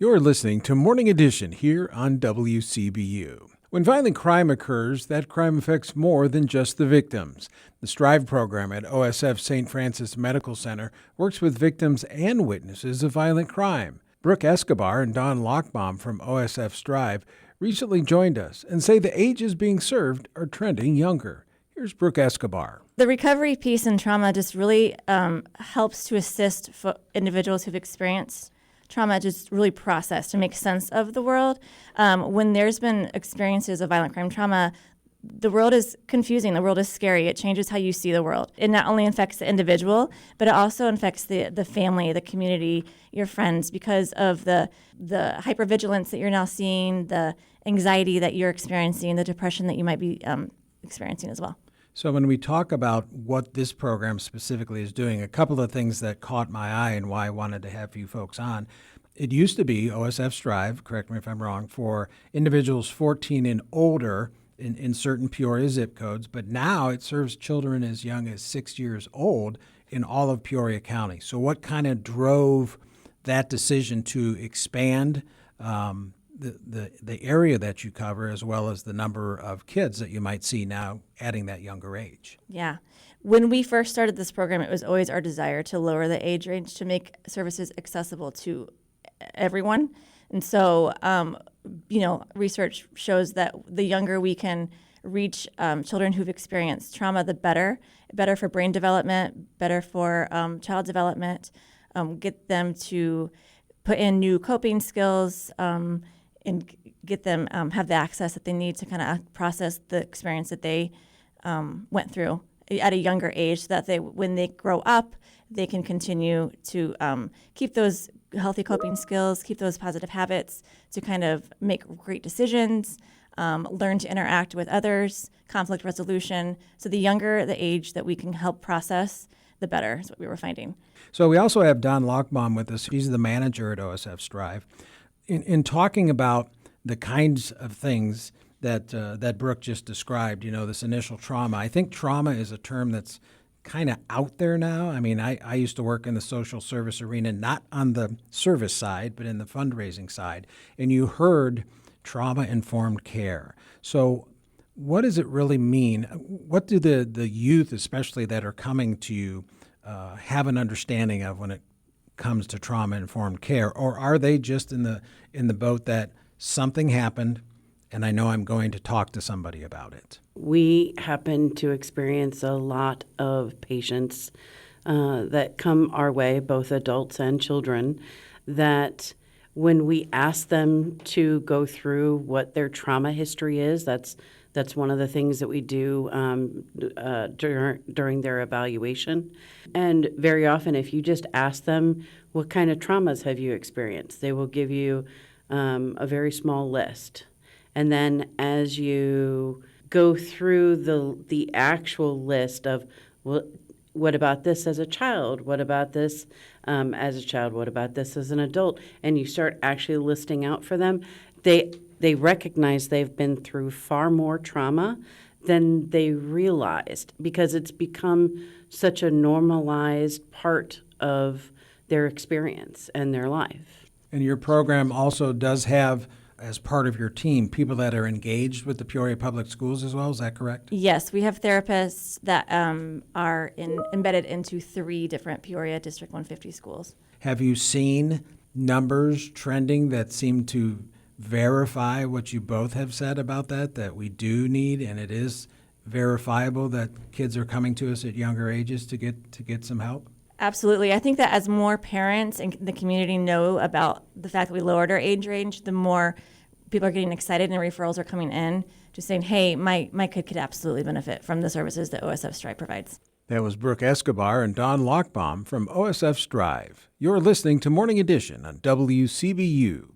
You're listening to Morning Edition here on WCBU. When violent crime occurs, that crime affects more than just the victims. The Strive program at OSF St. Francis Medical Center works with victims and witnesses of violent crime. Brooke Escobar and Don Lockbaum from OSF Strive recently joined us and say the ages being served are trending younger. Here's Brooke Escobar. The recovery piece in trauma just really helps to assist individuals who've experienced trauma, just really process to make sense of the world. When there's been experiences of violent crime trauma, the world is confusing. The world is scary. It changes how you see the world. It not only affects the individual, but it also affects the family, the community, your friends, because of the hypervigilance that you're now seeing, the anxiety that you're experiencing, the depression that you might be experiencing as well. So when we talk about what this program specifically is doing, a couple of things that caught my eye and why I wanted to have you folks on. It used to be OSF Strive, correct me if I'm wrong, for individuals 14 and older in certain Peoria zip codes, but now it serves children as young as 6 years old in all of Peoria County. So what kind of drove that decision to expand the area that you cover, as well as the number of kids that you might see now adding that younger age? Yeah. When we first started this program, it was always our desire to lower the age range to make services accessible to everyone. And so, research shows that the younger we can reach children who've experienced trauma, the better. Better for brain development, better for child development, get them to put in new coping skills, and get them have the access that they need to kind of process the experience that they went through at a younger age, so that when they grow up, they can continue to keep those healthy coping skills, keep those positive habits, to kind of make great decisions, learn to interact with others, conflict resolution. So the younger the age that we can help process, the better is what we were finding. So we also have Don Lockbaum with us. He's the manager at OSF Strive. In talking about the kinds of things that Brooke just described, this initial trauma, I think trauma is a term that's kind of out there now. I mean, I used to work in the social service arena, not on the service side, but in the fundraising side. And you heard trauma-informed care. So what does it really mean? What do the youth, especially that are coming to you, have an understanding of when it comes to trauma-informed care? Or are they just in the boat that something happened and I know I'm going to talk to somebody about it? We happen to experience a lot of patients that come our way, both adults and children, that when we ask them to go through what their trauma history is, that's one of the things that we do during their evaluation. And very often, if you just ask them, what kind of traumas have you experienced, they will give you a very small list. And then as you go through the actual list of, well, what about this as a child? What about this as a child? What about this as an adult? And you start actually listing out for them, they recognize they've been through far more trauma than they realized, because it's become such a normalized part of their experience and their life. And your program also does have, as part of your team, people that are engaged with the Peoria Public Schools as well. Is that correct? Yes, we have therapists that are embedded into 3 different Peoria District 150 schools. Have you seen numbers trending that seem to verify what you both have said about that we do need, and it is verifiable that kids are coming to us at younger ages to get some help? Absolutely. I think that as more parents and the community know about the fact that we lowered our age range, the more people are getting excited and referrals are coming in, just saying, hey, my kid could absolutely benefit from the services that OSF Strive provides. That was Brooke Escobar and Don Lockbaum from OSF Strive. You're listening to Morning Edition on WCBU.